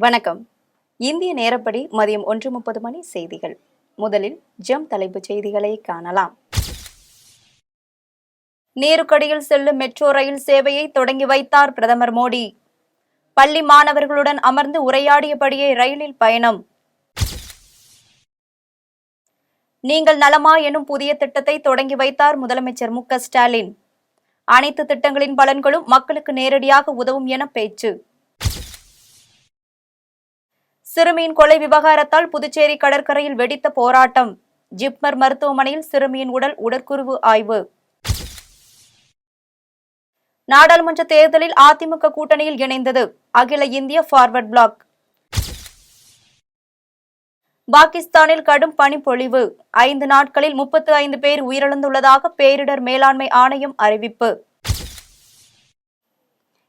வணக்கம். இந்திய நேரப்படி மதியம் 1:30 மணி செய்திகள். முதலில் தலைப்புச் செய்திகளை காணலாம். நீருக்கடியில் செல்லும் மெட்ரோ ரயில் சேவையை தொடங்கி வைத்தார் பிரதமர் மோடி. பள்ளி மாணவர்களுடன் அமர்ந்து உரையாடியபடியே ரயிலில் பயணம். நீங்கள் நலமா எனும் புதிய திட்டத்தை தொடங்கி வைத்தார் முதலமைச்சர் மு.க. ஸ்டாலின். அனைத்து திட்டங்களின் பலன்களும் மக்களுக்கு நேரடியாக உதவும் என பேச்சு. சிறுமியின் கொலை விவகாரத்தால் புதுச்சேரி கடற்கரையில் வெடித்த போராட்டம். ஜிப்மர் மருத்துவமனையில் சிறுமியின் உடற்குருவு ஆய்வு. நாடாளுமன்ற தேர்தலில் அதிமுக கூட்டணியில் இணைந்தது அகில இந்திய ஃபார்வர்ட் பிளாக். பாகிஸ்தானில் கடும் பனிப்பொழிவு. 5 நாட்களில் 35 பேர் உயிரிழந்துள்ளதாக பேரிடர் மேலாண்மை ஆணையம் அறிவிப்பு.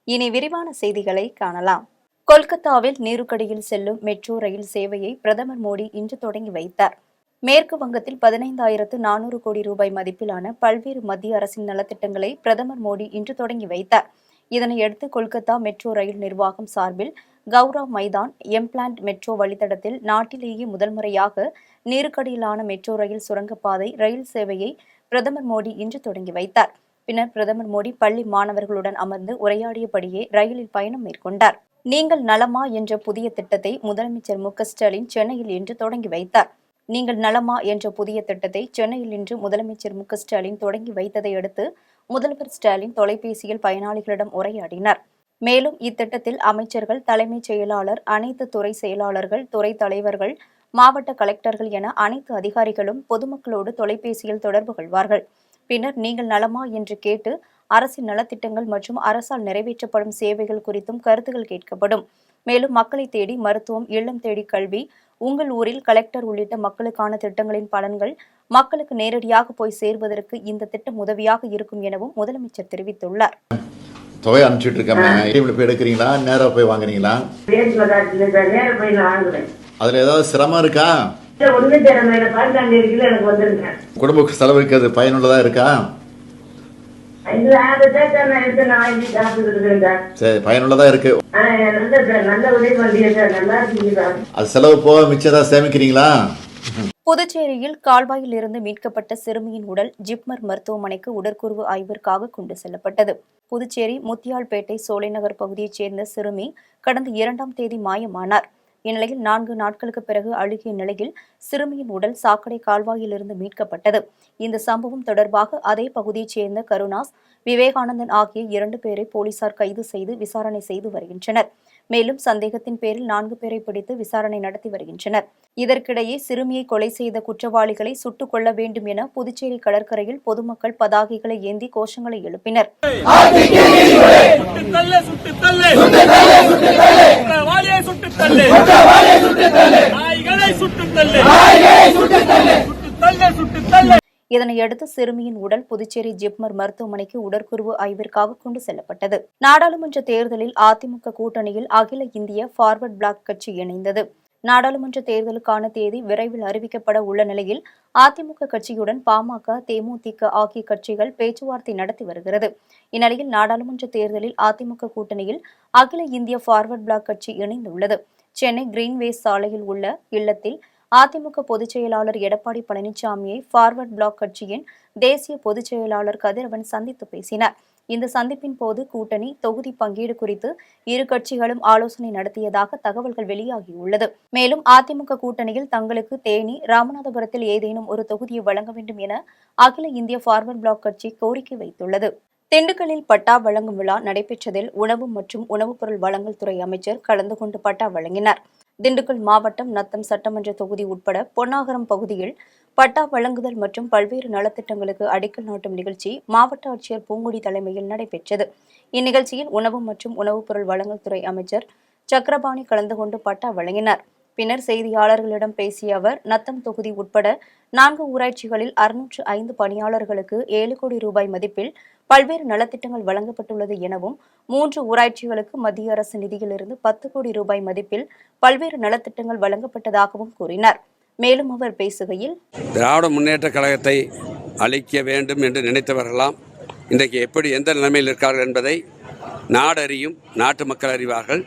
இனி விரிவான செய்திகளை காணலாம். கொல்கத்தாவில் நீருக்கடியில் செல்லும் மெட்ரோ ரயில் சேவையை பிரதமர் மோடி இன்று தொடங்கி வைத்தார். மேற்கு வங்கத்தில் 15,400 கோடி ரூபாய் மதிப்பிலான பல்வேறு மத்திய அரசின் நலத்திட்டங்களை பிரதமர் மோடி இன்று தொடங்கி வைத்தார். இதனையடுத்து கொல்கத்தா மெட்ரோ ரயில் நிர்வாகம் சார்பில் கவுரா மைதான் எம்பிளான்ட் மெட்ரோ வழித்தடத்தில் நாட்டிலேயே முதல் முறையாக நீருக்கடியிலான மெட்ரோ ரயில் சுரங்கப்பாதை ரயில் சேவையை பிரதமர் மோடி இன்று தொடங்கி வைத்தார். பின்னர் பிரதமர் மோடி பள்ளி மாணவர்களுடன் அமர்ந்து உரையாடியபடியே ரயிலில் பயணம் மேற்கொண்டார். நீங்கள் நலமா என்ற புதிய திட்டத்தை முதலமைச்சர் மு.க. ஸ்டாலின் சென்னையில் இன்று தொடங்கி வைத்தார். நீங்கள் நலமா என்ற புதிய திட்டத்தை சென்னையில் இன்று முதலமைச்சர் மு.க. ஸ்டாலின் தொடங்கி வைத்ததை அடுத்து முதல்வர் ஸ்டாலின் தொலைபேசியில் பயனாளிகளிடம் உரையாடினார். மேலும் இத்திட்டத்தில் அமைச்சர்கள், தலைமைச் செயலாளர், அனைத்து துறை செயலாளர்கள், துறை தலைவர்கள், மாவட்ட கலெக்டர்கள் என அனைத்து அதிகாரிகளும் பொதுமக்களோடு தொலைபேசியில் தொடர்பு கொள்வார்கள். பின்னர் நீங்கள் நலமா என்று கேட்டு அரசின் நலத்திட்டங்கள் மற்றும் அரசால் நிறைவேற்றப்படும் சேவைகள் குறித்தும் கருத்துகள் கேட்கப்படும். மேலும் மக்களை தேடி மருத்துவம், இல்லம் தேடி கல்வி, உங்கள் ஊரில் கலெக்டர் உள்ளிட்ட மக்களுக்கான திட்டங்களின் பலன்கள் மக்களுக்கு நேரடியாக போய் சேர்வதற்கு இந்த திட்டம் உதவியாக இருக்கும் எனவும் முதலமைச்சர் தெரிவித்துள்ளார். தொகை அனுப்பிச்சுட்டு இருக்கேன். போய் எடுக்கிறீங்களா, நேராக போய் வாங்குறீங்களா? அதுல ஏதாவது சிரமம் இருக்கா? குடும்ப செலவுக்கு அது பயனுள்ளதா இருக்கா? சரி, பயனுள்ளதா இருக்கு. அது செலவு போக மிச்சம் சேமிக்கிறீங்களா? புதுச்சேரியில் கால்வாயில் இருந்து மீட்கப்பட்ட சிறுமியின் உடல் ஜிப்மர் மருத்துவமனைக்கு உடற்கூறு ஆய்விற்காக கொண்டு செல்லப்பட்டது. புதுச்சேரி முத்தியால்பேட்டை சோலைநகர் பகுதியைச் சேர்ந்த சிறுமி கடந்த 2ஆம் தேதி மாயமானார். இந்நிலையில் 4 நாட்களுக்கு பிறகு அழுகிய நிலையில் சிறுமியின் உடல் சாக்கடை கால்வாயிலிருந்து மீட்கப்பட்டது. இந்த சம்பவம் தொடர்பாக அதே பகுதியைச் சேர்ந்த கருணாஸ், விவேகானந்தன் ஆகிய 2 பேரை போலீசார் கைது செய்து விசாரணை செய்து வருகின்றனர். மேலும் சந்தேகத்தின் பேரில் 4 பேரை பிடித்து விசாரணை நடத்தி வருகின்றனர். இதற்கிடையே சிறுமியை கொலை செய்த குற்றவாளிகளை சுட்டுக் கொள்ள வேண்டும் என புதுச்சேரி கடற்கரையில் பொதுமக்கள் பதாகைகளை ஏந்தி கோஷங்களை எழுப்பினர். இதனையடுத்து சிறுமியின் உடல் புதுச்சேரி ஜிப்மர் மருத்துவமனைக்கு உடற்கூறு ஆய்விற்காக கொண்டு செல்லப்பட்டது. நாடாளுமன்ற தேர்தலில் அதிமுக கூட்டணியில் அகில இந்திய ஃபார்வர்ட் பிளாக் கட்சி இணைந்தது. நாடாளுமன்ற தேர்தலுக்கான தேதி விரைவில் அறிவிக்கப்பட உள்ள நிலையில் அதிமுக கட்சியுடன் பாமக, தேமுதிக ஆகிய கட்சிகள் பேச்சுவார்த்தை நடத்தி வருகிறது. இந்நிலையில் நாடாளுமன்ற தேர்தலில் அதிமுக கூட்டணியில் அகில இந்திய ஃபார்வர்ட் பிளாக் கட்சி இணைந்துள்ளது. சென்னை கிரீன்வேஸ் சாலையில் உள்ள இல்லத்தில் அதிமுக பொதுச் செயலாளர் எடப்பாடி பழனிசாமியை ஃபார்வர்ட் பிளாக் கட்சியின் தேசிய பொதுச் செயலாளர் கதிரவன் சந்தித்து பேசினார். இந்த சந்திப்பின் போது கூட்டணி தொகுதி பங்கீடு குறித்து இரு கட்சிகளும் ஆலோசனை நடத்தியதாக தகவல்கள் வெளியாகியுள்ளது. மேலும் அதிமுக கூட்டணியில் தங்களுக்கு தேனி, ராமநாதபுரத்தில் ஏதேனும் ஒரு தொகுதியை வழங்க வேண்டும் என அகில இந்திய ஃபார்வர்ட் பிளாக் கட்சி கோரிக்கை வைத்துள்ளது. திண்டுக்கல்லில் பட்டா வழங்கும் விழா நடைபெற்றதில் உணவு மற்றும் உணவுப் பொருள் வழங்கல் துறை அமைச்சர் கலந்து கொண்டு பட்டா வழங்கினார். திண்டுக்கல் மாவட்டம் நத்தம் சட்டமன்ற தொகுதி உட்பட பொன்னாகரம் பகுதியில் பட்டா வழங்குதல் மற்றும் பல்வேறு நலத்திட்டங்களுக்கு அடிக்கல் நாட்டும் நிகழ்ச்சி மாவட்ட ஆட்சியர் பூங்குடி தலைமையில் நடைபெற்றது. இந்நிகழ்ச்சியில் உணவு மற்றும் உணவுப் பொருள் வழங்கல் துறை அமைச்சர் சக்கரபாணி கலந்து கொண்டு பட்டா வழங்கினார். பின்னர் செய்தியாளர்களிடம் பேசிய அவர், நத்தம் தொகுதி உட்பட 4 ஊராட்சிகளில் 605 பணியாளர்களுக்கு 7 கோடி ரூபாய் மதிப்பில் பல்வேறு நலத்திட்டங்கள் வழங்கப்பட்டுள்ளது எனவும் 3 ஊராட்சிகளுக்கு மத்திய அரசு நிதியிலிருந்து 10 கோடி ரூபாய் மதிப்பில் பல்வேறு நலத்திட்டங்கள் வழங்கப்பட்டதாகவும் கூறினார். மேலும் அவர் பேசுகையில், திராவிட முன்னேற்ற கழகத்தை அழிக்க வேண்டும் என்று நினைத்தவர்களாம் இன்றைக்கு எப்படி எந்த நிலைமையில் இருக்கார்கள் என்பதை நாடறியும், நாட்டு மக்கள் அறிவார்கள்.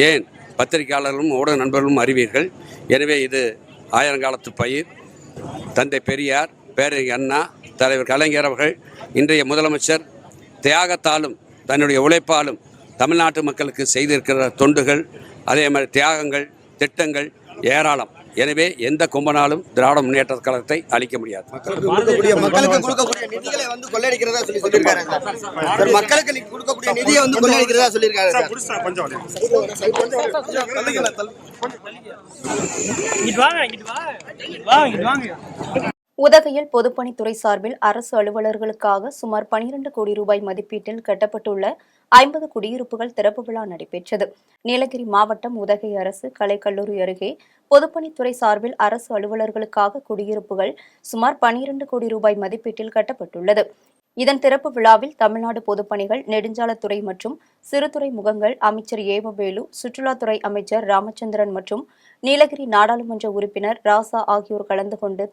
ஏன் பத்திரிகையாளர்களும் ஊடக நண்பர்களும் அறிவீர்கள். எனவே இது ஆயிரங்காலத்து பயிர். தந்தை பெரியார், பேரறிஞர் அண்ணா, தலைவர் கலைஞர் அவர்கள், இன்றைய முதலமைச்சர் தியாகத்தாலும் தன்னுடைய உழைப்பாலும் தமிழ்நாட்டு மக்களுக்கு செய்திருக்கிற தொண்டுகள், அதே மாதிரி தியாகங்கள், திட்டங்கள் ஏராளம். எனவே எந்த கும்பனாலும் திராவிட முன்னேற்ற கழகத்தை அழிக்க முடியாது. மக்களுக்கு கொடுக்கக்கூடிய நிதிகளை வந்து கொள்ளையடிக்கிறதா சொல்லியிருக்காரு சார். மக்களுக்கு கொடுக்கக்கூடிய நிதியை வந்து கொள்ளையடிக்கிறதா சொல்லியிருக்காரு சார். உதகையில் பொதுப்பணித்துறை சார்பில் அரசு அலுவலர்களுக்காக சுமார் 12 கோடி ரூபாய் மதிப்பீட்டில் கட்டப்பட்டுள்ள 50 குடியிருப்புகள் திறப்பு விழா நடைபெற்றது. நீலகிரி மாவட்டம் உதகை அரசு கலைக்கல்லூரி அருகே பொதுப்பணித்துறை சார்பில் அரசு அலுவலர்களுக்காக குடியிருப்புகள் சுமார் 12 கோடி ரூபாய் மதிப்பீட்டில் கட்டப்பட்டுள்ளது. இதன் திறப்பு விழாவில் தமிழ்நாடு பொதுப்பணிகள், நெடுஞ்சாலைத்துறை மற்றும் சிறுதுறை முகங்கள் அமைச்சர் ஏவவேலு, சுற்றுலாத்துறை அமைச்சர் ராமச்சந்திரன் மற்றும் நீலகிரி நாடாளுமன்ற உறுப்பினர் ராசா ஆகியோர் கலந்து கொண்டு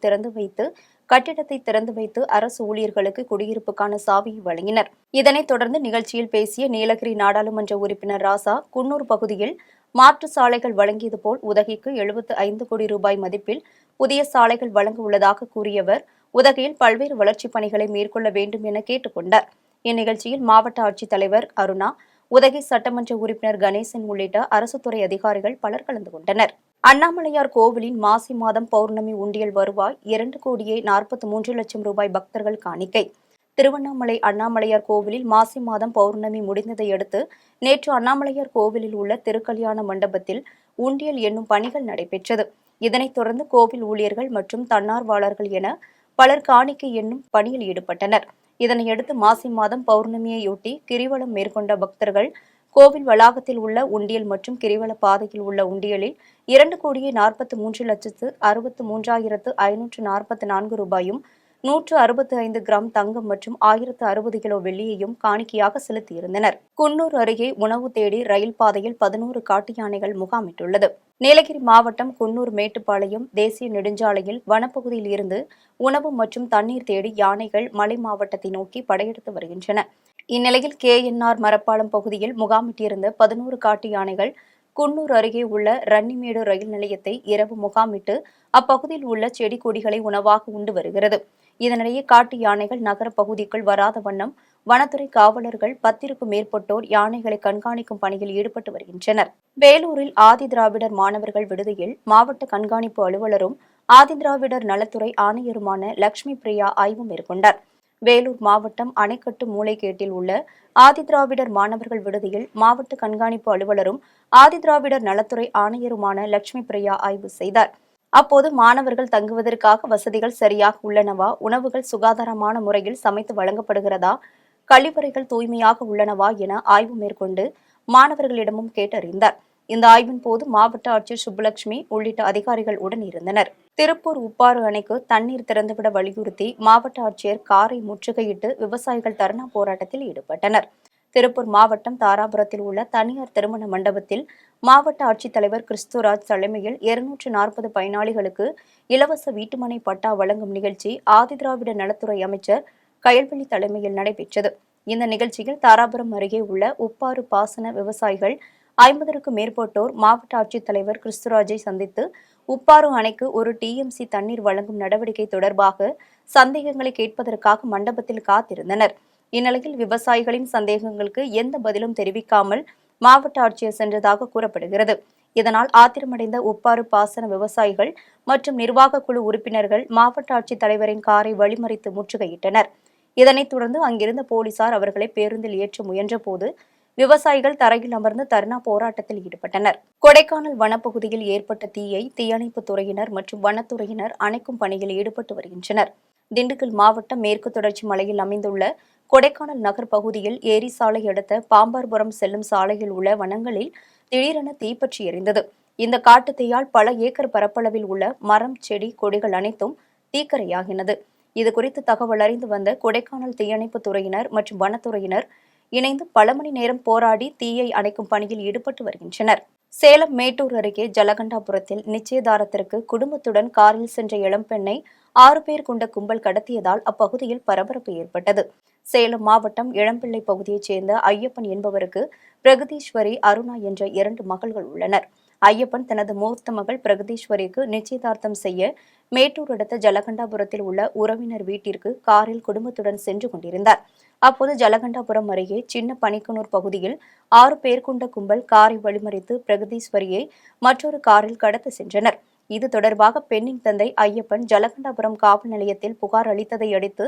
கட்டிடத்தை திறந்து வைத்து அரசு ஊழியர்களுக்கு குடியிருப்புக்கான சாவியை வழங்கினர். இதனைத் தொடர்ந்து நிகழ்ச்சியில் பேசிய நீலகிரி நாடாளுமன்ற உறுப்பினர் ராசா, குன்னூர் பகுதியில் மாற்று சாலைகள் வழங்கியது போல் உதகைக்கு 75 கோடி ரூபாய் மதிப்பில் புதிய சாலைகள் வழங்க உள்ளதாக கூறியவர், உதகையில் பல்வேறு வளர்ச்சிப் பணிகளை மேற்கொள்ள வேண்டும் என கேட்டுக் கொண்டார். இந்நிகழ்ச்சியில் மாவட்ட ஆட்சித்தலைவர் அருணா, உதகை சட்டமன்ற உறுப்பினர் கணேசன் உள்ளிட்ட அரசுத்துறை அதிகாரிகள் பலர் கலந்து கொண்டனர். அண்ணாமலையார் கோவிலின் மாசி மாதம் பௌர்ணமி உண்டியல் வருவாய் 2,43,00,000 ரூபாய் பக்தர்கள் காணிக்கை. திருவண்ணாமலை அண்ணாமலையார் கோவிலில் மாசி மாதம் பௌர்ணமி முடிந்ததை அடுத்து நேற்று அண்ணாமலையார் கோவிலில் உள்ள திருக்கல்யாண மண்டபத்தில் உண்டியல் எண்ணும் பணிகள் நடைபெற்றது. இதனைத் தொடர்ந்து கோவில் ஊழியர்கள் மற்றும் தன்னார்வலர்கள் என பலர் காணிக்கை எண்ணும் பணியில் ஈடுபட்டனர். இதனையடுத்து மாசி மாதம் பௌர்ணமியையொட்டி கிரிவலம் மேற்கொண்ட பக்தர்கள் கோவில் வளாகத்தில் உள்ள உண்டியல் மற்றும் கிரிவல பாதையில் உள்ள உண்டியலில் 2,43,63,544 ரூபாயும் 165 கிராம் தங்கம் மற்றும் 1060 கிலோ வெள்ளியையும் காணிக்கையாக செலுத்தியிருந்தனர். குன்னூர் அருகே உணவு தேடி ரயில் பாதையில் 11 காட்டு யானைகள் முகாமிட்டுள்ளது. நீலகிரி மாவட்டம் குன்னூர் மேட்டுப்பாளையம் தேசிய நெடுஞ்சாலையில் வனப்பகுதியில் இருந்து உணவு மற்றும் தண்ணீர் தேடி யானைகள் மலை மாவட்டத்தை நோக்கி படையெடுத்து வருகின்றன. இந்நிலையில் KNR மரப்பாலம் பகுதியில் முகாமிட்டிருந்த 11 காட்டு யானைகள் குன்னூர் அருகே உள்ள ரன்னிமேடு ரயில் நிலையத்தை இரவு முகாமிட்டு அப்பகுதியில் உள்ள செடி கொடிகளை உணவாக உண்டு வருகிறது. இதனிடையே காட்டு யானைகள் நகர பகுதிக்குள் வராத வண்ணம் வனத்துறை காவலர்கள் 10க்கும் மேற்பட்டோர் யானைகளை கண்காணிக்கும் பணியில் ஈடுபட்டு வருகின்றனர். வேலூரில் ஆதிதிராவிடர் மாணவர்கள் விடுதியில் மாவட்ட கண்காணிப்பு அலுவலரும் ஆதிதிராவிடர் நலத்துறை ஆணையருமான லட்சுமி பிரியா ஆய்வு மேற்கொண்டார். வேலூர் மாவட்டம் அணைக்கட்டு மூலைகேட்டில் உள்ள ஆதிதிராவிடர் மாணவர்கள் விடுதியில் மாவட்ட கண்காணிப்பு அலுவலரும் ஆதிதிராவிடர் நலத்துறை ஆணையருமான லட்சுமி பிரியா ஆய்வு செய்தார். அப்போது மாணவர்கள் தங்குவதற்காக வசதிகள் சரியாக உள்ளனவா, உணவுகள் சுகாதாரமான முறையில் சமைத்து வழங்கப்படுகிறதா, கழிவறைகள் தூய்மையாக உள்ளனவா என ஆய்வு மேற்கொண்டு மாணவர்களிடமும் கேட்டறிந்தார். இந்த ஆய்வின் போது மாவட்ட ஆட்சியர் சுப்புலட்சுமி உள்ளிட்ட அதிகாரிகள் உடன் இருந்தனர். திருப்பூர் உப்பாறு அணைக்கு தண்ணீர் திறந்துவிட வலியுறுத்தி மாவட்ட ஆட்சியர் காரை முற்றுகையிட்டு விவசாயிகள் தர்ணா போராட்டத்தில் ஈடுபட்டனர். திருப்பூர் மாவட்டம் தாராபுரத்தில் உள்ள தனியார் திருமண மண்டபத்தில் மாவட்ட ஆட்சித்தலைவர் கிறிஸ்துராஜ் தலைமையில் 240 பயனாளிகளுக்கு இலவச வீட்டுமனை பட்டா வழங்கும் நிகழ்ச்சி ஆதிதிராவிட நலத்துறை அமைச்சர் கயல்விழி தலைமையில் நடைபெற்றது. இந்த நிகழ்ச்சியில் தாராபுரம் அருகே உள்ள உப்பாறு பாசன விவசாயிகள் 50க்கும் மேற்பட்டோர் மாவட்ட ஆட்சித்தலைவர் கிறிஸ்துராஜை சந்தித்து உப்பாறு அணைக்கு ஒரு TMC தண்ணீர் வழங்கும் நடவடிக்கை தொடர்பாக சந்தேகங்களை கேட்பதற்காக மண்டபத்தில் காத்திருந்தனர். இந்நிலையில் விவசாயிகளின் சந்தேகங்களுக்கு எந்த பதிலும் தெரிவிக்காமல் மாவட்ட ஆட்சியர் சென்றதாக கூறப்படுகிறது. இதனால் ஆத்திரமடைந்த உப்பாறு பாசன விவசாயிகள் மற்றும் நிர்வாக குழு உறுப்பினர்கள் மாவட்ட ஆட்சித்தலைவரின் காரை வழிமறித்து முற்றுகையிட்டனர். இதனைத் தொடர்ந்து அங்கிருந்த போலீசார் அவர்களை பேருந்தில் ஏற்ற முயன்றபோது விவசாயிகள் தரையில் அமர்ந்து தர்ணா போராட்டத்தில் ஈடுபட்டனர். கொடைக்கானல் வனப்பகுதியில் ஏற்பட்ட தீயை தீயணைப்புத் துறையினர் மற்றும் வனத்துறையினர் அணைக்கும் பணியில் ஈடுபட்டு வருகின்றனர். திண்டுக்கல் மாவட்டம் மேற்கு தொடர்ச்சி மலையில் அமைந்துள்ள கொடைக்கானல் நகர் பகுதியில் ஏரி சாலை அடுத்த பாம்பார்புரம் செல்லும் சாலையில் உள்ள வனங்களில் திடீரென தீப்பற்றி எரிந்தது. இந்த காட்டுத் தீயால் பல ஏக்கர் பரப்பளவில் உள்ள மரம், செடி, கொடிகள் அனைத்தும் தீக்கரையாகினது. இதுகுறித்து தகவல் அறிந்து வந்த கொடைக்கானல் தீயணைப்புத் துறையினர் மற்றும் வனத்துறையினர் இணைந்து பல மணி நேரம் போராடி தீயை அணைக்கும் பணியில் ஈடுபட்டு வருகின்றனர். சேலம் மேட்டூர் அருகே ஜலகண்டாபுரத்தில் நிச்சயதாரத்திற்கு குடும்பத்துடன் காரில் சென்ற இளம்பெண்ணை 6 பேர் கொண்ட கும்பல் கடத்தியதால் அப்பகுதியில் பரபரப்பு ஏற்பட்டது. சேலம் மாவட்டம் இளம்பிள்ளை பகுதியைச் சேர்ந்த ஐயப்பன் என்பவருக்கு பிரகதீஸ்வரி, அருணா என்ற 2 மகள்கள் உள்ளனர். ஐயப்பன் தனது மூத்த மகள் பிரகதீஸ்வரிக்கு நிச்சயதார்த்தம் செய்ய மேட்டூர் அடுத்த ஜலகண்டாபுரத்தில் உள்ள உறவினர் வீட்டிற்கு காரில் குடும்பத்துடன் சென்று கொண்டிருந்தார். அப்போது ஜலகண்டாபுரம் அருகே சின்ன பனிக்கனூர் பகுதியில் 6 பேர் கொண்ட கும்பல் காரை வழிமறித்து பிரகதீஸ்வரியை மற்றொரு காரில் கடத்த சென்றனர். இது தொடர்பாக பெண்ணின் தந்தை ஐயப்பன் ஜலகண்டாபுரம் காவல் நிலையத்தில் புகார் அளித்ததை அடுத்து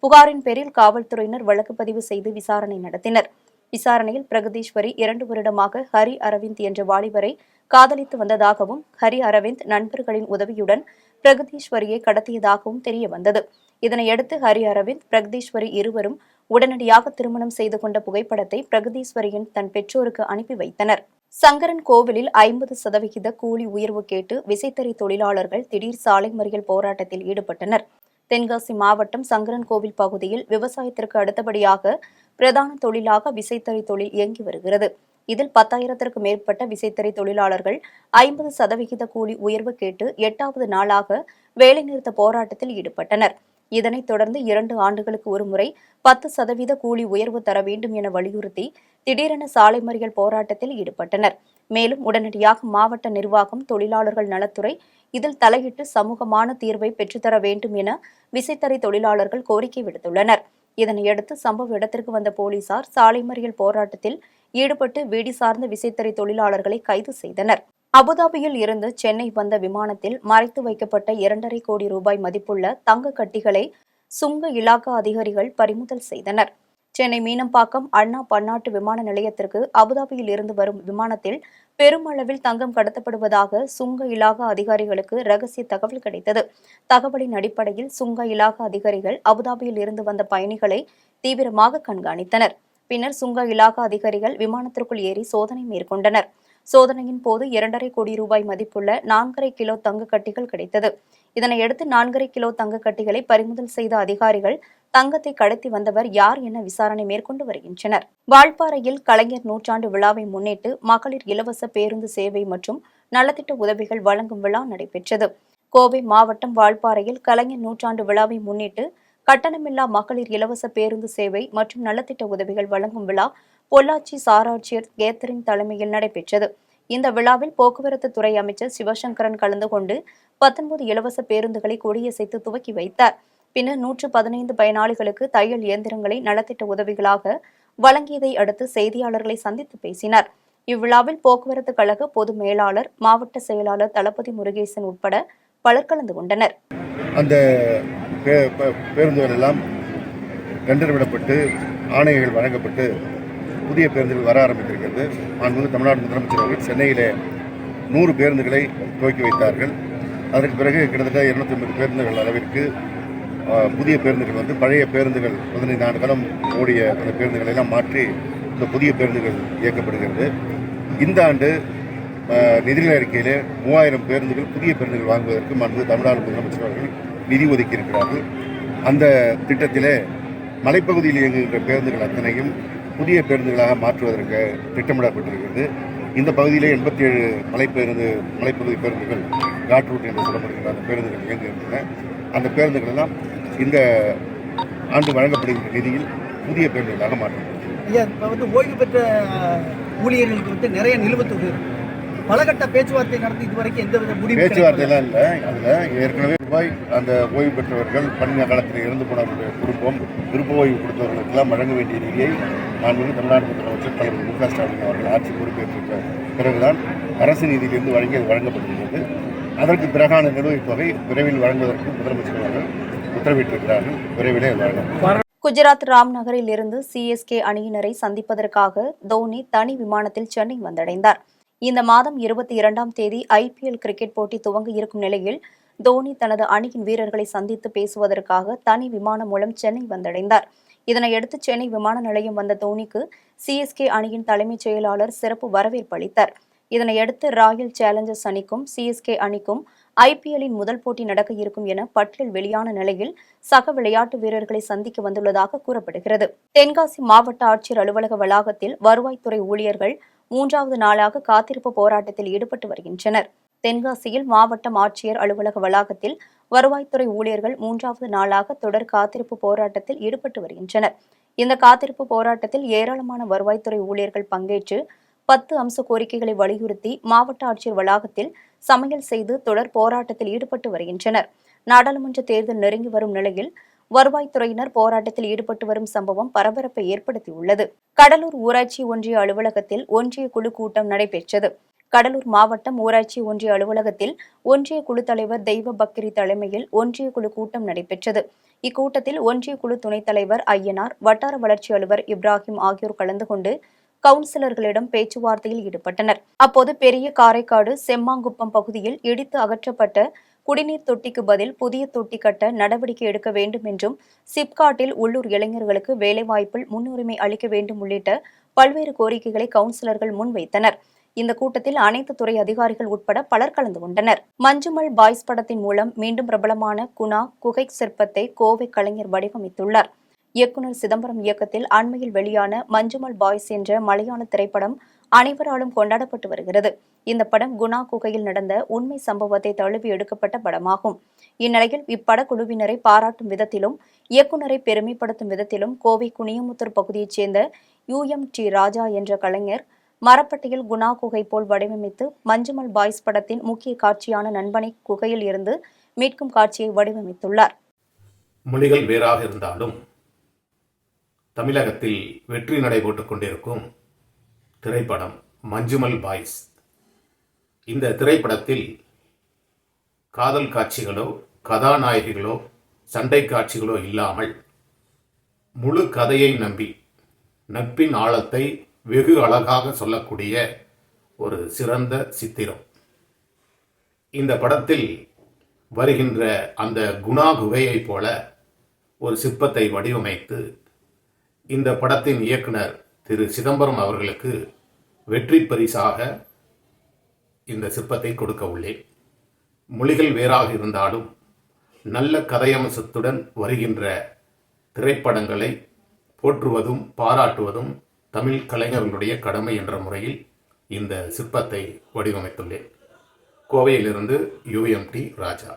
புகாரின் பேரில் காவல்துறையினர் வழக்கு பதிவு செய்து விசாரணை நடத்தினர். விசாரணையில் பிரகதீஸ்வரி 2 வருடமாக ஹரி அரவிந்த் என்ற வாலிபரை காதலித்து வந்ததாகவும் ஹரி அரவிந்த் நண்பர்களின் உதவியுடன் பிரகதீஸ்வரியை கடத்தியதாகவும் தெரியவந்தது. இதனையடுத்து ஹரி அரவிந்த், பிரகதீஸ்வரி இருவரும் உடனடியாக திருமணம் செய்து கொண்ட புகைப்படத்தை பிரகதீஸ்வரியின் தன் பெற்றோருக்கு அனுப்பி வைத்தனர். சங்கரன் கோவிலில் 50% கூலி உயர்வு கேட்டு விசைத்தறி தொழிலாளர்கள் திடீர் சாலை மறியல் போராட்டத்தில் ஈடுபட்டனர். தென்காசி மாவட்டம் சங்கரன் கோவில் பகுதியில் விவசாயத்திற்கு அடுத்தபடியாக பிரதான தொழிலாக விசைத்தறி தொழில் இயங்கி வருகிறது. இதில் 10,000க்கும் மேற்பட்ட விசைத்தறி தொழிலாளர்கள் 50% கூலி உயர்வு கேட்டு 8வது நாளாக வேலைநிறுத்த போராட்டத்தில் ஈடுபட்டனர். இதனைத் தொடர்ந்து 2 ஆண்டுகளுக்கு ஒருமுறை 10% கூலி உயர்வு தர வேண்டும் என வலியுறுத்தி திடீரென சாலை மறியல் போராட்டத்தில் ஈடுபட்டனர். மேலும் உடனடியாக மாவட்ட நிர்வாகம், தொழிலாளர்கள் நலத்துறை இதில் தலையிட்டு சமூகமான தீர்வை பெற்றுத்தர வேண்டும் என விசைத்தறி தொழிலாளர்கள் கோரிக்கை விடுத்துள்ளனர். இதனையடுத்து சம்பவ இடத்திற்கு வந்த போலீசார் சாலை மறியல் போராட்டத்தில் ஈடுபட்டு வீடு சார்ந்த விசைத்தறி தொழிலாளர்களை கைது செய்தனர். அபுதாபியில் இருந்து சென்னை வந்த விமானத்தில் மறைத்து வைக்கப்பட்ட 2.5 கோடி ரூபாய் மதிப்புள்ள தங்க கட்டிகளை சுங்க இலாகா அதிகாரிகள் பறிமுதல் செய்தனர். சென்னை மீனம்பாக்கம் அண்ணா பன்னாட்டு விமான நிலையத்திற்கு அபுதாபியில் இருந்து வரும் விமானத்தில் பெருமளவில் தங்கம் கடத்தப்படுவதாக சுங்க இலாகா அதிகாரிகளுக்கு ரகசிய தகவல் கிடைத்தது. தகவலின் அடிப்படையில் சுங்க இலாகா அதிகாரிகள் அபுதாபியில் இருந்து வந்த பயணிகளை தீவிரமாக கண்காணித்தனர். பின்னர் சுங்க இலாகா அதிகாரிகள் விமானத்திற்குள் ஏறி சோதனை மேற்கொண்டனர். சோதனையின் போது 2.5 கோடி ரூபாய் மதிப்புள்ள 4.5 கிலோ தங்க கட்டிகள் கிடைத்தது. இதனையடுத்து 4.5 கிலோ தங்க கட்டிகளை பறிமுதல் செய்த அதிகாரிகள் தங்கத்தை கடத்தி வந்தவர் யார் என விசாரணை மேற்கொண்டு வருகின்றனர். வால்பாறையில் கலைஞர் நூற்றாண்டு விழாவை முன்னிட்டு மகளிர் இலவச பேருந்து சேவை மற்றும் நலத்திட்ட உதவிகள் வழங்கும் விழா நடைபெற்றது. கோவை மாவட்டம் வால்பாறையில் கலைஞர் நூற்றாண்டு விழாவை முன்னிட்டு கட்டணமில்லா மகளிர் இலவச பேருந்து சேவை மற்றும் நலத்திட்ட உதவிகள் வழங்கும் விழா பொள்ளாச்சி சாராட்சியர் கேத்தரின் தலைமையில் நடைபெற்றது. இந்த விழாவில் போக்குவரத்து துறை அமைச்சர் சிவசங்கரன் கலந்து கொண்டு 19 இலவச பேருந்துகளை கொடியசைத்து துவக்கி வைத்தார். பின்னர் 115 பயனாளிகளுக்கு தையல் இயந்திரங்களை நலத்திட்ட உதவிகளாக வழங்கியதை அடுத்து செய்தியாளர்களை சந்தித்து பேசினார். இவ்விழாவில் போக்குவரத்து கழக பொது மேலாளர், மாவட்ட செயலாளர் தளபதி முருகேசன் உட்பட பலர் கலந்து கொண்டனர். அந்த பேருந்துகள் எல்லாம் டெண்டர் விடப்பட்டு ஆணைகள் வழங்கப்பட்டு புதிய பேருந்துகள் வர ஆரம்பித்திருக்கிறது. தமிழ்நாடு முதலமைச்சர் அவர்கள் சென்னையிலே 100 பேருந்துகளை துவக்கி வைத்தார்கள். அதற்கு பிறகு கிட்டத்தட்ட 250 பேருந்துகள் அளவிற்கு புதிய பேருந்துகள் வந்து பழைய பேருந்துகள் 15 ஆண்டு காலம் ஓடிய அந்த பேருந்துகளை எல்லாம் மாற்றி இந்த புதிய பேருந்துகள் இயக்கப்படுகிறது. இந்த ஆண்டு நிதிநிலை அறிக்கையிலே 3000 பேருந்துகள் புதிய பேருந்துகள் வாங்குவதற்கு தமிழ்நாடு முதலமைச்சர் அவர்கள் நிதி ஒதுக்கி இருக்கிறார்கள். அந்த திட்டத்திலே மலைப்பகுதியில் இயங்குகின்ற பேருந்துகள் அத்தனையும் புதிய பேருந்துகளாக மாற்றுவதற்கு திட்டமிடப்பட்டிருக்கிறது. இந்த பகுதியிலே 87 மலைப்பகுதி பேருந்துகள் காட் ரூட் என்று சொல்லப்படுகின்ற அந்த பேருந்துகள் இயங்குகின்றன. அந்த பேருந்துகள் எல்லாம் இந்த ஆண்டு வழங்கப்படுகின்ற நிதியில் புதிய பேருந்துகளாக மாற்றப்படும். ஐயா, இப்போ வந்து ஓய்வு பெற்ற ஊழியர்களுக்கு வந்து நிறைய நிலுவைத் தொகை பலகட்ட பேச்சுவார்த்தை நடத்தி இதுவரைக்கும் எந்தவித முடிவு பேச்சுவார்த்தையெல்லாம் இல்லை. அதில் ஏற்கனவே ரூபாய் அந்த ஓய்வு பெற்றவர்கள் பணிய காலத்தில் இறந்து போனவர்களுடைய குடும்பம் விருப்ப ஓய்வு கொடுத்தவர்களுக்கெல்லாம் வழங்க வேண்டிய நிதியை தமிழ்நாடு முதலமைச்சர் தலைவர் மு க ஸ்டாலின் அவர்கள் ஆட்சி பொறுப்பேற்ற பிறகுதான் அரசு நிதியிலிருந்து வழங்கப்படுகிறது. அதற்கு பிறகான நிலுவைத் தொகை விரைவில் வழங்குவதற்கு முதலமைச்சர் அவர்கள் உத்தரவிட்டிருக்கிறார்கள். விரைவிலே வழங்கும். குஜராத் ராம்நகரில் இருந்து CSK அணியினரை சந்திப்பதற்காக தோனி தனி விமானத்தில் சென்னை வந்தடைந்தார். இந்த மாதம் 22ஆம் தேதி IPL கிரிக்கெட் போட்டி துவங்க இருக்கும் நிலையில் தோனி தனது அணியின் வீரர்களை சந்தித்து பேசுவதற்காக தனி விமானம் மூலம் சென்னை வந்தடைந்தார். இதனையடுத்து சென்னை விமான நிலையம் வந்த தோனிக்கு CSK அணியின் தலைமைச் செயலாளர் சிறப்பு வரவேற்பு அளித்தார். இதனையடுத்து ராயல் சேலஞ்சர்ஸ் அணிக்கும் CSK அணிக்கும் IPL-இன் முதல் போட்டி நடக்க இருக்கும் என பட்டியல் வெளியான நிலையில் சக விளையாட்டு வீரர்களை சந்திக்க வந்துள்ளதாக கூறப்படுகிறது. தென்காசி மாவட்ட ஆட்சியர் அலுவலக வளாகத்தில் வருவாய்த்துறை ஊழியர்கள் 3வது நாளாக காத்திருப்பு போராட்டத்தில் ஈடுபட்டு வருகின்றனர். தென்காசியில் மாவட்டம் ஆட்சியர் அலுவலக வளாகத்தில் வருவாய்த்துறை ஊழியர்கள் 3வது நாளாக தொடர் காத்திருப்பு போராட்டத்தில் ஈடுபட்டு வருகின்றனர். இந்த காத்திருப்பு போராட்டத்தில் ஏராளமான வருவாய்த்துறை ஊழியர்கள் பங்கேற்று 10 அம்ச கோரிக்கைகளை வலியுறுத்தி மாவட்ட ஆட்சியர் வளாகத்தில் சமையல் செய்து தொடர் போராட்டத்தில் ஈடுபட்டு வருகின்றனர். நாடாளுமன்ற தேர்தல் நெருங்கி வரும் நிலையில் வருவாய்த்துறையினர் போராட்டத்தில் ஈடுபட்டு வரும் சம்பவம் பரபரப்பை ஏற்படுத்தியுள்ளது. கடலூர் ஊராட்சி ஒன்றிய அலுவலகத்தில் ஒன்றிய குழு கூட்டம் நடைபெற்றது. கடலூர் மாவட்டம் ஊராட்சி ஒன்றிய அலுவலகத்தில் ஒன்றிய குழு தலைவர் தெய்வ பக்ரி தலைமையில் ஒன்றிய குழு கூட்டம் நடைபெற்றது. இக்கூட்டத்தில் ஒன்றிய குழு துணைத் தலைவர் ஐயனார், வட்டார வளர்ச்சி அலுவலர் இப்ராஹிம் ஆகியோர் கலந்து கொண்டு கவுன்சிலர்களிடம் பேச்சுவார்த்தையில் ஈடுபட்டனர். அப்போது பெரிய காரைக்காடு செம்மாங்குப்பம் பகுதியில் இடித்து அகற்றப்பட்ட குடிநீர் தொட்டிக்கு பதில் புதிய தொட்டி கட்ட நடவடிக்கை எடுக்க வேண்டும் என்றும், சிப்காட்டில் உள்ளூர் இளைஞர்களுக்கு வேலைவாய்ப்பில் முன்னுரிமை அளிக்க வேண்டும் உள்ளிட்ட பல்வேறு கோரிக்கைகளை கவுன்சிலர்கள் முன்வைத்தனர். இந்த கூட்டத்தில் அனைத்து துறை அதிகாரிகள் உட்பட பலர் கலந்து கொண்டனர். மஞ்சுமல் பாய்ஸ் படத்தின் மூலம் மீண்டும் பிரபலமான குணா குகை சிற்பத்தை கோவை கலைஞர் வடிவமைத்துள்ளார். இயக்குநர் சிதம்பரம் இயக்கத்தில் அண்மையில் வெளியான மஞ்சுமல் பாய்ஸ் என்ற மலையாள திரைப்படம் அனைவராலும் கொண்டாடப்பட்டு வருகிறது. இந்த படம் குணா குகையில் நடந்த உண்மை சம்பவத்தை தழுவி எடுக்கப்பட்ட படமாகும். இந்நிலையில் இப்படக்குழுவினரை பாராட்டும் விதத்திலும் இயக்குநரை பெருமைப்படுத்தும் விதத்திலும் கோவை குனியமுத்தூர் பகுதியைச் சேர்ந்த UMT ராஜா என்ற கலைஞர் மரப்பட்டையில் குணா குகை போல் வடிவமைத்து மஞ்சுமல் பாய்ஸ் படத்தின் முக்கிய காட்சியான நண்பனை குகையில் இருந்து மீட்கும் காட்சியை வடிவமைத்துள்ளார். மொழிகள் வேறாக இருந்தாலும் தமிழகத்தில் வெற்றி நடைபோட்டுக் கொண்டிருக்கும் திரைப்படம் மஞ்சுமல் பாய்ஸ். இந்த திரைப்படத்தில் காதல் காட்சிகளோ கதாநாயகிகளோ சண்டை காட்சிகளோ இல்லாமல் முழு கதையை நம்பி நட்பின் ஆழத்தை வெகு அழகாக சொல்லக்கூடிய ஒரு சிறந்த சித்திரம். இந்த படத்தில் வருகின்ற அந்த குணா குகையைப் போல ஒரு சிற்பத்தை வடிவமைத்து இந்த படத்தின் இயக்குனர் திரு சிதம்பரம் அவர்களுக்கு வெற்றி பரிசாக இந்த சிற்பத்தை கொடுக்க உள்ளேன். மொழிகள் வேறாக இருந்தாலும் நல்ல கதையம்சத்துடன் வருகின்ற திரைப்படங்களை போற்றுவதும் பாராட்டுவதும் தமிழ் கலைஞர்களுடைய கடமை என்ற முறையில் இந்த சிற்பத்தை வடிவமைத்துள்ளேன். கோவையிலிருந்து UMT ராஜா.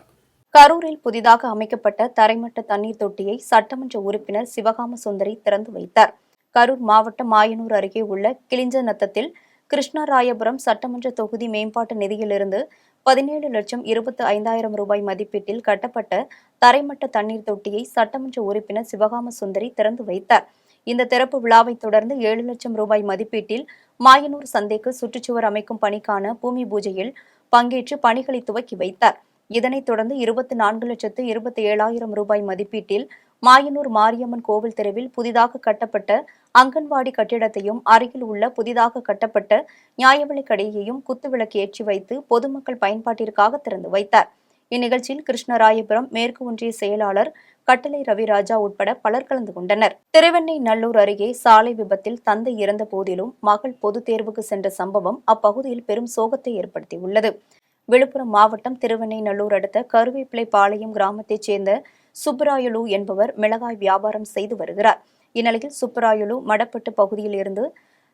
கரூரில் புதிதாக அமைக்கப்பட்ட தரைமட்ட தண்ணீர் தொட்டியை சட்டமன்ற உறுப்பினர் சிவகாம சுந்தரி திறந்து வைத்தார். கரூர் மாவட்டம் மாயனூர் அருகே உள்ள கிளிஞ்சநத்தத்தில் கிருஷ்ணராயபுரம் சட்டமன்ற தொகுதி மேம்பாட்டு நிதியிலிருந்து 17,25,000 ரூபாய் மதிப்பீட்டில் கட்டப்பட்ட தரைமட்ட தண்ணீர் தொட்டியை சட்டமன்ற உறுப்பினர் சிவகாம சுந்தரி திறந்து வைத்தார். இந்த திறப்பு விழாவை தொடர்ந்து 7 லட்சம் ரூபாய் மதிப்பீட்டில் மாயனூர் சந்தைக்கு சுற்றுச்சுவர் அமைக்கும் பணிக்கான பூமி பூஜையில் பங்கேற்று பணிகளை துவக்கி வைத்தார். இதனைத் தொடர்ந்து 24,27,000 ரூபாய் மதிப்பீட்டில் மாயனூர் மாரியம்மன் கோவில் தெருவில் புதிதாக கட்டப்பட்ட அங்கன்வாடி கட்டிடத்தையும் அருகில் உள்ள புதிதாக கட்டப்பட்ட நியாயவிலைக் கடையையும் குத்துவிளக்கு ஏற்றி வைத்து பொதுமக்கள் பயன்பாட்டிற்காக திறந்து வைத்தார். இந்நிகழ்ச்சியில் கிருஷ்ணராயபுரம் மேற்கு ஒன்றிய செயலாளர் கட்டளை ரவிராஜா உட்பட பலர் கலந்து கொண்டனர். திருவெண்ணெய்நல்லூர் அருகே சாலை விபத்தில் தந்தை இறந்த போதிலும் மகள் பொதுத் தேர்வுக்கு சென்ற சம்பவம் அப்பகுதியில் பெரும் சோகத்தை ஏற்படுத்தியுள்ளது. விழுப்புரம் மாவட்டம் திருவெண்ணெய்நல்லூர் அடுத்த கருவேப்பிலைப்பாளையம் கிராமத்தைச் சேர்ந்த சுப்பராயலு என்பவர் மிளகாய் வியாபாரம் செய்து வருகிறார். இந்நிலையில் சுப்பராயலு மடப்பட்டு பகுதியில் இருந்து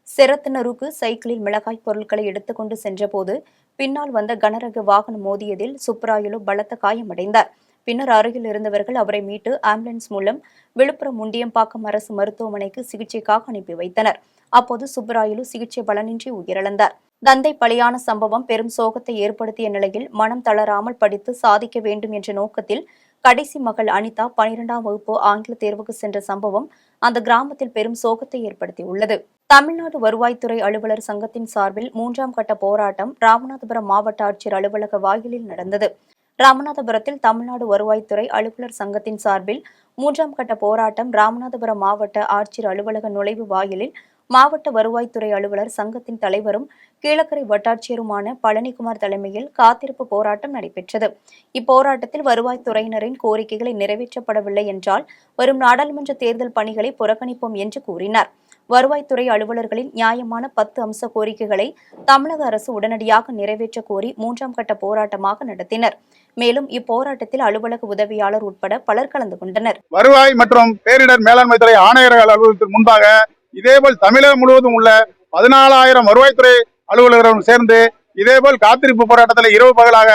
செரத்தனருக்கு சைக்கிளில் மிளகாய் பொருட்களை எடுத்துக்கொண்டு சென்றபோது பின்னால் வந்த கனரக வாகனம் மோதியதில் சுப்பராயலு பலத்த காயமடைந்தார். பின்னர் அருகில் இருந்தவர்கள் அவரை மீட்டு ஆம்புலன்ஸ் மூலம் விழுப்புரம் முண்டியம்பாக்கம் அரசு மருத்துவமனைக்கு சிகிச்சைக்காக அனுப்பி வைத்தனர். அப்போது சுப்பராயலு சிகிச்சை பலனின்றி உயிரிழந்தார். தந்தை பலியான சம்பவம் பெரும் சோகத்தை ஏற்படுத்திய நிலையில் மனம் தளராமல் படித்து சாதிக்க வேண்டும் என்ற நோக்கத்தில் கடைசி மகள் அனிதா 12ஆம் வகுப்பு ஆங்கில தேர்வுக்கு சென்ற சம்பவம் அந்த கிராமத்தில் பெரும் சோகத்தை ஏற்படுத்தியுள்ளது. தமிழ்நாடு வருவாய்த்துறை அலுவலர் சங்கத்தின் சார்பில் 3ஆம் கட்ட போராட்டம் ராமநாதபுரம் மாவட்ட ஆட்சியர் அலுவலக வாயிலில் நடந்தது. ராமநாதபுரத்தில் தமிழ்நாடு வருவாய்த்துறை அலுவலர் சங்கத்தின் சார்பில் 3ஆம் கட்ட போராட்டம் ராமநாதபுரம் மாவட்ட ஆட்சியர் அலுவலக நுழைவு வாயிலில் மாவட்ட வருவாய்த்துறை அலுவலர் சங்கத்தின் தலைவரும் கீழக்கரை வட்டாட்சியருமான பழனிக்குமார் தலைமையில் காத்திருப்பு போராட்டம் நடைபெற்றது. இப்போராட்டத்தில் வருவாய்த்துறையினரின் கோரிக்கைகளை நிறைவேற்றப்படவில்லை என்றால் வரும் நாடாளுமன்ற தேர்தல் பணிகளை புறக்கணிப்போம் என்று கூறினார். வருவாய்த்துறை அலுவலர்களின் நியாயமான 10 அம்ச கோரிக்கைகளை தமிழக அரசு உடனடியாக நிறைவேற்ற கோரி 3ஆம் கட்ட போராட்டமாக நடத்தினர். மேலும் இப்போராட்டத்தில் அலுவலக உதவியாளர் உட்பட பலர் கலந்து கொண்டனர். வருவாய் மற்றும் பேரிடர் மேலாண்மை துறை ஆணையர்கள் அலுவலகத்திற்கு முன்பாக இதேபோல் தமிழகம் முழுவதும் உள்ள 14,000 வருவாய்த்துறை அலுவலர்களும் சேர்ந்து இதேபோல் காத்திருப்பு போராட்டத்தில் இரவு பகலாக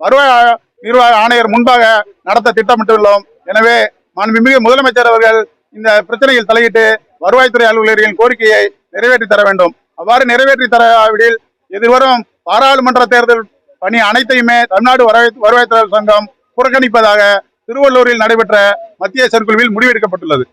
வருவாய் நிர்வாக ஆணையர் முன்பாக நடத்த திட்டமிட்டுள்ளோம். எனவே மாண்புமிகு முதலமைச்சர் அவர்கள் இந்த பிரச்சனையில் தலையிட்டு வருவாய்த்துறை அலுவலர்களின் கோரிக்கையை நிறைவேற்றி தர வேண்டும். அவ்வாறு நிறைவேற்றி தராவிடில் எதிர்வரும் பாராளுமன்ற தேர்தல் பணி அனைத்தையுமே தமிழ்நாடு வருவாய்த்துறை சங்கம் புறக்கணிப்பதாக திருவள்ளூரில் நடைபெற்ற மத்திய செயற்குழுவில் முடிவெடுக்கப்பட்டுள்ளது.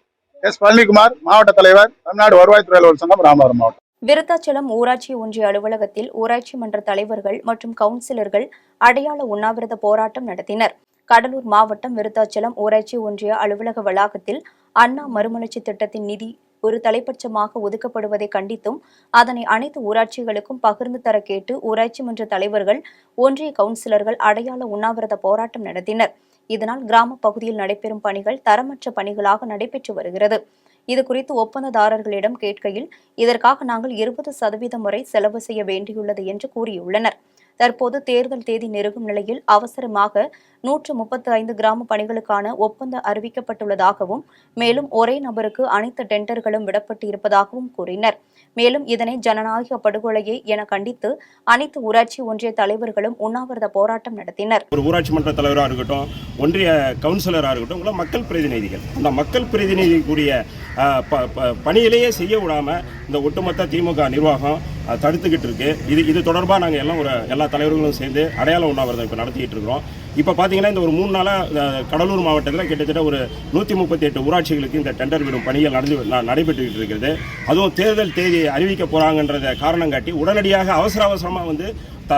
எஸ். பழனிக்குமார், மாவட்ட தலைவர், தமிழ்நாடு வருவாய்த்துறை அலுவலர் சங்கம், ராமநாதபுரம் மாவட்டம். விருத்தாச்சலம் ஊராட்சி ஒன்றிய அலுவலகத்தில் ஊராட்சி மன்ற தலைவர்கள் மற்றும் கவுன்சிலர்கள் அடையாள உண்ணாவிரத போராட்டம் நடத்தினர். கடலூர் மாவட்டம் விருத்தாச்சலம் ஊராட்சி ஒன்றிய அலுவலக வளாகத்தில் அண்ணா மறுமலர்ச்சி திட்டத்தின் நிதி ஒரு தலைப்பட்சமாக ஒதுக்கப்படுவதை கண்டித்தும் அதனை அனைத்து ஊராட்சிகளுக்கும் பகிர்ந்து தர கேட்டு ஊராட்சி மன்ற தலைவர்கள், ஒன்றிய கவுன்சிலர்கள் அடையாள உண்ணாவிரத போராட்டம் நடத்தினர். இதனால் கிராம பகுதியில் நடைபெறும் பணிகள் தரமற்ற பணிகளாக நடைபெற்று வருகிறது. இதுகுறித்து ஒப்பந்ததாரர்களிடம் கேட்கையில் இதற்காக நாங்கள் 20% வரை செலவு செய்ய வேண்டியுள்ளது என்று கூறியுள்ளனர். தற்போது தேர்தல் தேதி நெருங்கும் நிலையில் அவசரமாக 135 கிராம பணிகளுக்கான ஒப்பந்தம் அறிவிக்கப்பட்டுள்ளதாகவும் மேலும் ஒரே நபருக்கு அனைத்து டெண்டர்களும் விடப்பட்டு இருப்பதாகவும் கூறினர். மேலும் இதனை ஜனநாயக படுகொலையே என கண்டித்து அனைத்து ஊராட்சி ஒன்றிய தலைவர்களும் உண்ணாவிரத போராட்டம் நடத்தினர். ஒரு ஊராட்சி மன்ற தலைவராக இருக்கட்டும், ஒன்றிய கவுன்சிலராக இருக்கட்டும், உள்ள மக்கள் பிரதிநிதிகள், அந்த மக்கள் பிரதிநிதிக்குரிய பணியிலேயே செய்ய விடாமல் இந்த ஒட்டுமொத்த திமுக நிர்வாகம் தடுத்துக்கிட்டு இருக்கு. இது தொடர்பாக நாங்கள் எல்லாம் எல்லா தலைவர்களும் சேர்ந்து அடையாள உண்ணாவிரதம் இப்போ நடத்திக்கிட்டு இருக்கிறோம். இப்போ பார்த்தீங்கன்னா இந்த ஒரு 3 நாளாக கடலூர் மாவட்டத்தில் கிட்டத்தட்ட ஒரு 138 ஊராட்சிகளுக்கு இந்த டெண்டர் விடும் பணிகள் நடைபெற்றுக்கிட்டு இருக்கிறது. அதுவும் தேர்தல் தேதி அறிவிக்க போகிறாங்கன்றத காரணம் காட்டி உடனடியாக அவசரமாக வந்து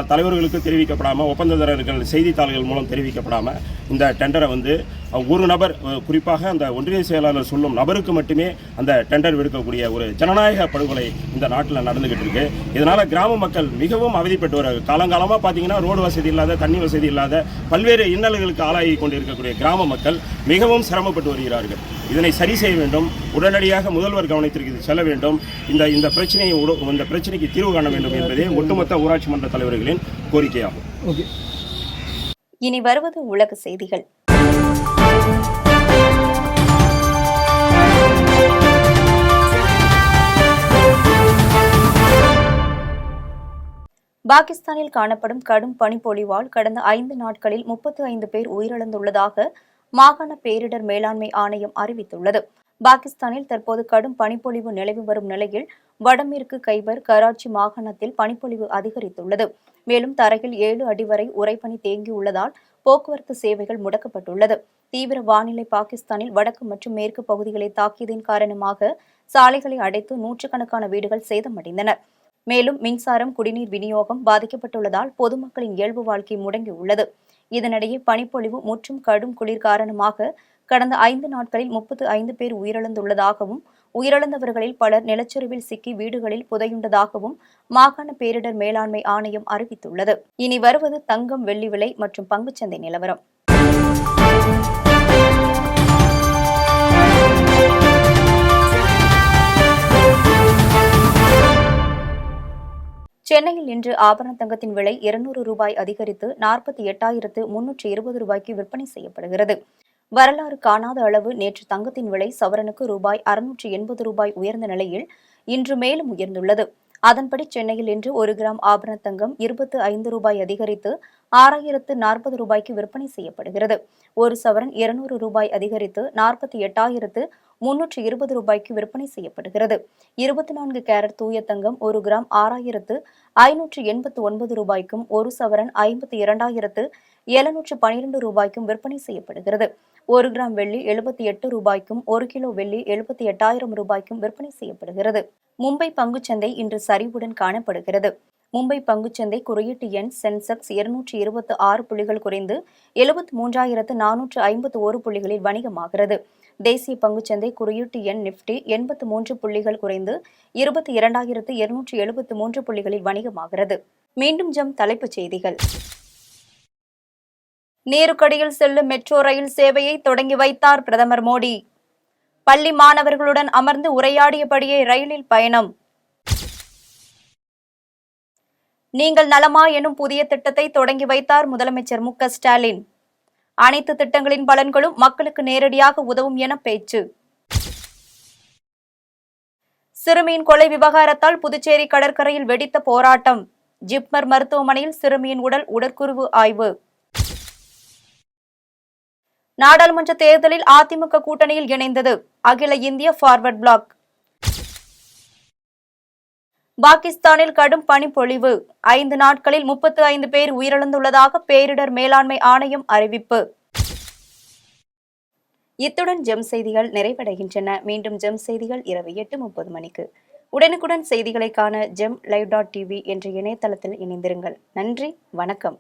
தலைவர்களுக்கு தெரிவிக்கப்படாமல், ஒப்பந்ததாரர்கள் செய்தித்தாள்கள் மூலம் தெரிவிக்கப்படாமல் இந்த டெண்டரை வந்து ஒரு நபர், குறிப்பாக அந்த ஒன்றிய செயலாளர் சொல்லும் நபருக்கு மட்டுமே அந்த டெண்டர் விடுக்கக்கூடிய ஒரு ஜனநாயக படுகொலை இந்த நாட்டில் நடந்துகிட்டு இருக்கு. இதனால கிராம மக்கள் மிகவும் அவதிப்பட்டு வர காலங்காலமாக பார்த்தீங்கன்னா ரோடு வசதி இல்லாத, தண்ணி வசதி இல்லாத பல்வேறு இன்னல்களுக்கு ஆளாகி கொண்டிருக்கக்கூடிய கிராம மக்கள் மிகவும் சிரமப்பட்டு வருகிறார்கள். இதனை சரி செய்ய வேண்டும். உடனடியாக முதல்வர் கவனத்திற்கு இது செல்ல வேண்டும். இந்த பிரச்சனைக்கு தீர்வு காண வேண்டும் என்பதே ஒட்டுமொத்த ஊராட்சி மன்ற தலைவர்களின் கோரிக்கையாகும். இனி வருவது உலக செய்திகள். பாகிஸ்தானில் காணப்படும் கடும் பனிப்பொழிவால் கடந்த 5 நாட்களில் 35 பேர் உயிரிழந்துள்ளதாக மாகாண பேரிடர் மேலாண்மை ஆணையம் அறிவித்துள்ளது. பாகிஸ்தானில் தற்போது கடும் பனிப்பொழிவு நிலவி வரும் நிலையில் வடமேற்கு கைபர் கராச்சி மாகாணத்தில் பனிப்பொழிவு அதிகரித்துள்ளது. மேலும் தரையில் 7 அடி வரை உறைபனி தேங்கியுள்ளதால் போக்குவரத்து சேவைகள் முடக்கப்பட்டுள்ளது. தீவிர வானிலை பாகிஸ்தானில் வடக்கு மற்றும் மேற்கு பகுதிகளை தாக்கியதன் காரணமாக சாலைகளை அடைத்து நூற்றுக்கணக்கான வீடுகள் சேதமடைந்தன. மேலும் மின்சாரம், குடிநீர் விநியோகம் பாதிக்கப்பட்டுள்ளதால் பொதுமக்களின் இயல்பு வாழ்க்கை முடங்கியுள்ளது. இதனிடையே பனிப்பொழிவு மற்றும் கடும் குளிர் காரணமாக கடந்த 5 நாட்களில் 35 பேர் உயிரிழந்துள்ளதாகவும் உயிரிழந்தவர்களில் பலர் நிலச்சரிவில் சிக்கி வீடுகளில் புதையுண்டதாகவும் மாகாண பேரிடர் மேலாண்மை ஆணையம் அறிவித்துள்ளது. இனி வருவது தங்கம், வெள்ளி விலை மற்றும் பங்குச்சந்தை நிலவரம். சென்னையில் இன்று ஆபரண தங்கத்தின் விலை 200 ரூபாய் அதிகரித்து 48,320 ரூபாய்க்கு விற்பனை செய்யப்படுகிறது. வரலாறு காணாத அளவு நேற்று தங்கத்தின் விலை சவரனுக்கு ரூபாய் 680 ரூபாய் உயர்ந்த நிலையில் இன்று மேலும் உயர்ந்துள்ளது. அதன்படி சென்னையில் இன்று 1 கிராம் ஆபரண தங்கம் 25 ரூபாய் அதிகரித்து 6,040 ரூபாய்க்கு விற்பனை செய்யப்படுகிறது. ஒரு சவரன் 200 ரூபாய் அதிகரித்து 48,320 ரூபாய்க்கு விற்பனை செய்யப்படுகிறது. 24 கேரட் தூய தங்கம் 1 கிராம் 6,589 ரூபாய்க்கும், ஒரு சவரன் 52,712 ரூபாய்க்கும் விற்பனை செய்யப்படுகிறது. 1 கிராம் வெள்ளி 78 ரூபாய்க்கும், 1 கிலோ வெள்ளி 78,000 ரூபாய்க்கும் விற்பனை செய்யப்படுகிறது. மும்பை பங்குச்சந்தை இன்று சரிவுடன் காணப்படுகிறது. மும்பை பங்குச்சந்தை குறியீட்டு எண் சென்செக்ஸ் 226 புள்ளிகள் குறைந்து 73,451 புள்ளிகளில் வணிகமாகிறது. தேசிய பங்குச்சந்தை குறியீட்டு எண் நிப்டி 83 புள்ளிகள் குறைந்து 22,273 புள்ளிகளில் வணிகமாகிறது. மீண்டும் தலைப்புச் செய்திகள். நீருக்கடியில் செல்லும் மெட்ரோ ரயில் சேவையை தொடங்கி வைத்தார் பிரதமர் மோடி. பள்ளி மாணவர்களுடன் அமர்ந்து உரையாடியபடியே ரயிலில் பயணம். நீங்கள் நலமா எனும் புதிய திட்டத்தை தொடங்கி வைத்தார் முதலமைச்சர் மு க ஸ்டாலின். அனைத்து திட்டங்களின் பலன்களும் மக்களுக்கு நேரடியாக உதவும் என பேச்சு. சிறுமியின் கொலை விவகாரத்தால் புதுச்சேரி கடற்கரையில் வெடித்த போராட்டம். ஜிப்மர் மருத்துவமனையில் சிறுமியின் உடற்குருவு ஆய்வு. நாடாளுமன்ற தேர்தலில் அதிமுக கூட்டணியில் இணைந்தது அகில இந்திய ஃபார்வர்ட் பிளாக். பாகிஸ்தானில் கடும் பனிப்பொழிவு. 5 நாட்களில் 35 பேர் உயிரிழந்துள்ளதாக பேரிடர் மேலாண்மை ஆணையம் அறிவிப்பு. இத்துடன் ஜெம் செய்திகள் நிறைவடைகின்றன. மீண்டும் ஜெம் செய்திகள் இரவு 8:30 மணிக்கு. உடனுக்குடன் செய்திகளை காண GemLive.tv என்ற இணையதளத்தில் இணைந்திருங்கள். நன்றி, வணக்கம்.